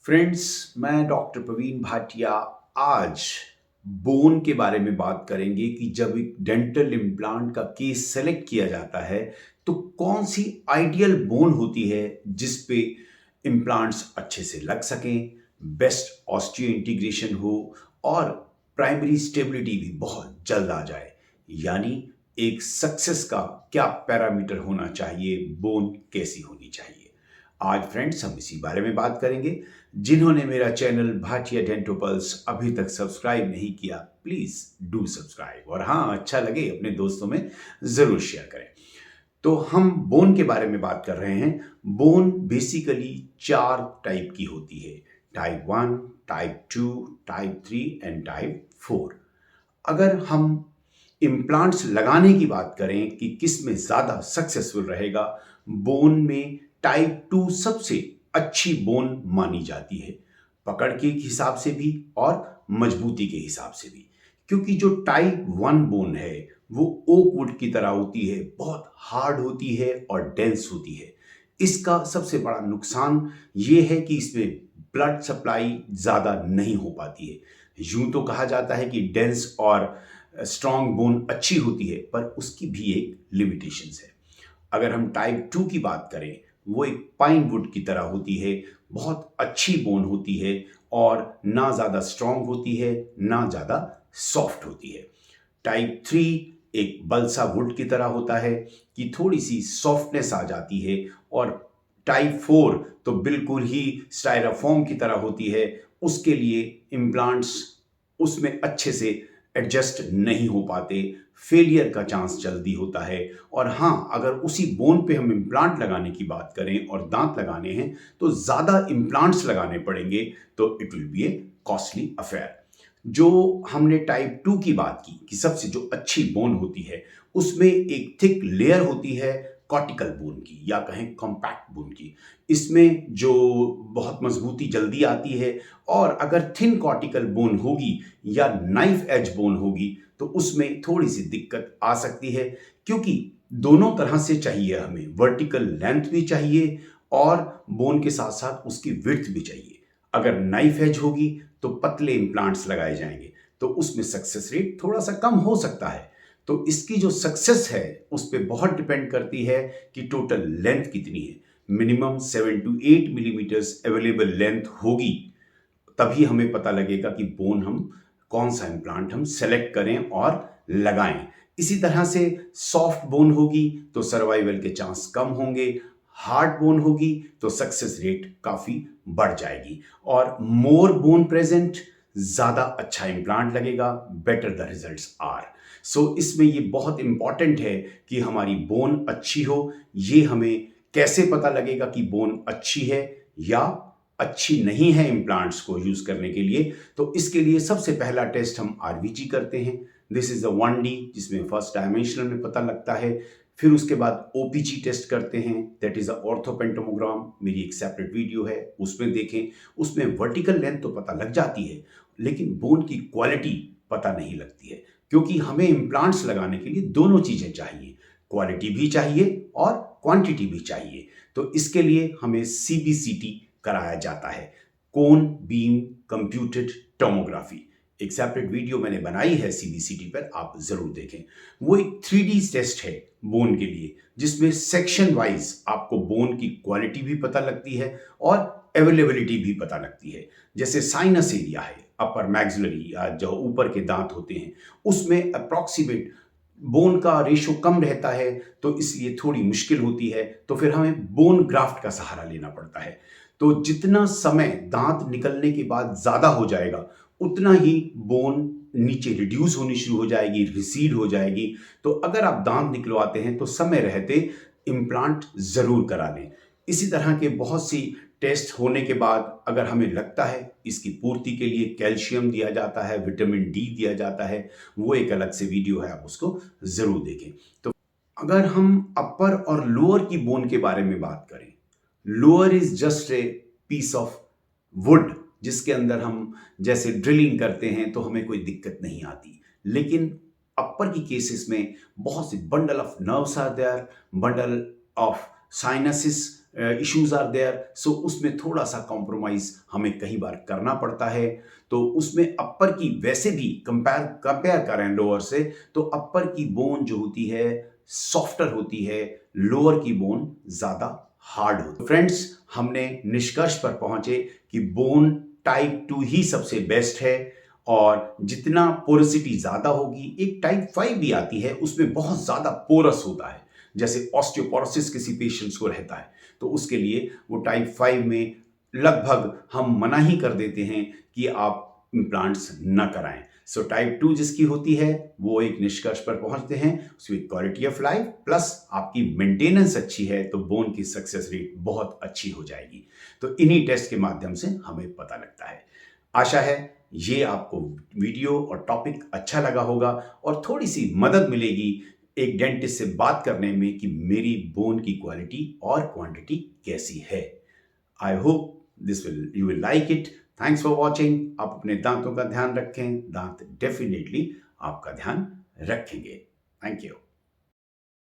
Friends, मैं doctor Praveen Bhatia आज bone के बारे में बात करेंगे कि जब एक डेंटल इम्प्लांट का केस सेलेक्ट किया जाता है तो कौन सी आइडियल बोन होती है जिस पे इम्प्लांट्स अच्छे से लग सकें, बेस्ट ऑस्टियो इंटीग्रेशन हो और प्राइमरी स्टेबिलिटी भी बहुत जल्द आ जाए। यानी एक सक्सेस का क्या पैरामीटर होना चाहिए, बोन कैसी होनी चाहिए। आज फ्रेंड्स हम इसी बारे में बात करेंगे। जिन्होंने मेरा चैनल भाटिया डेंटो पल्स अभी तक सब्सक्राइब नहीं किया, प्लीज डू सब्सक्राइब और हाँ, अच्छा लगे अपने दोस्तों में जरूर शेयर करें। तो हम बोन के बारे में बात कर रहे हैं। बोन बेसिकली 4 टाइप की होती है: type 1, type 2, type 3 and type 4। अगर हम इम्प्लांट्स लगाने की बात करें कि किस में ज़्यादा सक्सेसफुल रहेगा, बोन में टाइप 2 सबसे अच्छी बोन मानी जाती है, पकड़ के हिसाब से भी और मजबूती के हिसाब से भी। क्योंकि जो टाइप 1 बोन है वो ओक वुड की तरह होती है, बहुत हार्ड होती है और डेंस होती है। इसका सबसे बड़ा नुकसान ये है कि इसमें ब्लड सप्लाई ज़्यादा नहीं हो पाती है। यूं तो कहा जाता है कि डेंस और स्ट्रॉन्ग बोन अच्छी होती है, पर उसकी भी एक लिमिटेशंस है। अगर हम टाइप 2 की बात करें, वो एक पाइन वुड की तरह होती है, बहुत अच्छी बोन होती है और ना ज़्यादा स्ट्रॉन्ग होती है ना ज़्यादा सॉफ्ट होती है। टाइप 3 एक बलसा वुड की तरह होता है कि थोड़ी सी सॉफ्टनेस आ जाती है। और टाइप 4 तो बिल्कुल ही स्टायराफोम की तरह होती है, उसके लिए इम्प्लांट्स उसमें अच्छे से एडजस्ट नहीं हो पाते, फेलियर का चांस जल्दी होता है। और हाँ, अगर उसी बोन पे हम इम्प्लांट लगाने की बात करें और दांत लगाने हैं तो ज़्यादा इम्प्लांट्स लगाने पड़ेंगे, तो it will be A costly affair. जो हमने टाइप 2 की बात की कि सबसे जो अच्छी बोन होती है, उसमें एक थिक लेयर होती है कॉर्टिकल बोन की या कहें कॉम्पैक्ट बोन की। इसमें जो बहुत मजबूती जल्दी आती है। और अगर थिन कॉर्टिकल बोन होगी या नाइफ एज बोन होगी तो उसमें थोड़ी सी दिक्कत आ सकती है, क्योंकि दोनों तरह से चाहिए हमें, वर्टिकल लेंथ भी चाहिए और बोन के साथ साथ उसकी विड्थ भी चाहिए। अगर नाइफ एज होगी तो पतले इम्प्लांट्स लगाए जाएंगे, तो उसमें सक्सेस रेट थोड़ा सा कम हो सकता है। तो इसकी जो सक्सेस है उस पर बहुत डिपेंड करती है कि टोटल लेंथ कितनी है। Minimum 7 to 8 millimetres available length होगी, तभी हमें पता लगेगा कि बोन हम कौन सा इम्प्लांट हम सेलेक्ट करें और लगाएं। इसी तरह से सॉफ्ट बोन होगी तो सर्वाइवल के चांस कम होंगे, हार्ड बोन होगी तो सक्सेस रेट काफ़ी बढ़ जाएगी। और मोर बोन प्रेजेंट, ज़्यादा अच्छा इम्प्लांट लगेगा, बेटर द रिजल्ट्स आर। सो इसमें ये बहुत इंपॉर्टेंट है कि हमारी बोन अच्छी हो। ये हमें कैसे पता लगेगा कि बोन अच्छी है या अच्छी नहीं है इम्प्लांट्स को यूज करने के लिए? तो इसके लिए सबसे पहला टेस्ट हम आरवीजी करते हैं। दिस इज अ 1D, जिसमें फर्स्ट डायमेंशनल में पता लगता है। फिर उसके बाद ओपीजी टेस्ट करते हैं, दैट इज अ ऑर्थोपेंटोमोग्राम। मेरी एक सेपरेट वीडियो है, उसमें देखें। उसमें वर्टिकल लेंथ तो पता लग जाती है, लेकिन बोन की क्वालिटी पता नहीं लगती है, क्योंकि हमें इम्प्लांट्स लगाने के लिए दोनों चीजें चाहिए, क्वालिटी भी चाहिए और क्वांटिटी भी चाहिए। तो इसके लिए हमें सीबीसीटी कराया जाता है, कोन बीम कंप्यूटेड टोमोग्राफी। एक सेपरेट वीडियो मैंने बनाई है सीबीसीटी पर, आप जरूर देखें। वो एक 3D टेस्ट है बोन के लिए, जिसमें सेक्शन वाइज आपको बोन की क्वालिटी भी पता लगती है और अवेलेबिलिटी भी पता लगती है। जैसे साइनस एरिया है, अपर मैक्सिलरी या जो ऊपर के दांत होते हैं, उसमें अप्रॉक्सीमेट बोन का रेशो कम रहता है, तो इसलिए थोड़ी मुश्किल होती है। तो फिर हमें बोन ग्राफ्ट का सहारा लेना पड़ता है। तो जितना समय दांत निकलने के बाद ज़्यादा हो जाएगा, उतना ही बोन नीचे रिड्यूस होनी शुरू हो जाएगी, रिसीड हो जाएगी। तो अगर आप दांत निकलवाते हैं तो समय रहते इम्प्लांट ज़रूर करा लें। इसी तरह के बहुत सी टेस्ट होने के बाद अगर हमें लगता है इसकी पूर्ति के लिए कैल्शियम दिया जाता है, विटामिन डी दिया जाता है, वो एक अलग से वीडियो है, आप उसको ज़रूर देखें। तो अगर हम अपर और लोअर की बोन के बारे में बात करें, lower is just a piece of wood, जिसके अंदर हम जैसे ड्रिलिंग करते हैं तो हमें कोई दिक्कत नहीं आती। लेकिन अपर की केसेस में बहुत सी bundle of nerves are there, bundle of sinuses issues are there, so उसमें थोड़ा सा कॉम्प्रोमाइज हमें कई बार करना पड़ता है। तो उसमें अपर की वैसे भी कंपेयर करें लोअर से, तो अपर की बोन जो होती है सॉफ्टर होती है, लोअर की बोन ज्यादा हार्ड होती है। फ्रेंड्स, हमने निष्कर्ष पर पहुंचे कि बोन टाइप 2 ही सबसे बेस्ट है, और जितना पोरोसिटी ज्यादा होगी, एक टाइप 5 भी आती है, उसमें बहुत ज्यादा पोरस होता है, जैसे ऑस्टियोपोरोसिस किसी पेशेंट्स को रहता है, तो उसके लिए वो टाइप 5 में लगभग हम मना ही कर देते हैं कि आप इम्प्लांट्स न कराएं। सो टाइप 2 जिसकी होती है वो एक निष्कर्ष पर पहुंचते हैं, उसकी क्वालिटी ऑफ लाइफ प्लस आपकी मेंटेनेंस अच्छी है तो बोन की सक्सेस रेट बहुत अच्छी हो जाएगी। तो इन्हीं टेस्ट के माध्यम से हमें पता लगता है। आशा है ये आपको वीडियो और टॉपिक अच्छा लगा होगा और थोड़ी सी मदद मिलेगी एक डेंटिस्ट से बात करने में कि मेरी बोन की क्वालिटी और क्वांटिटी कैसी है। I hope you will like it. Thanks for watching. आप अपने दांतों का ध्यान रखें, दांत डेफिनेटली आपका ध्यान रखेंगे। Thank you.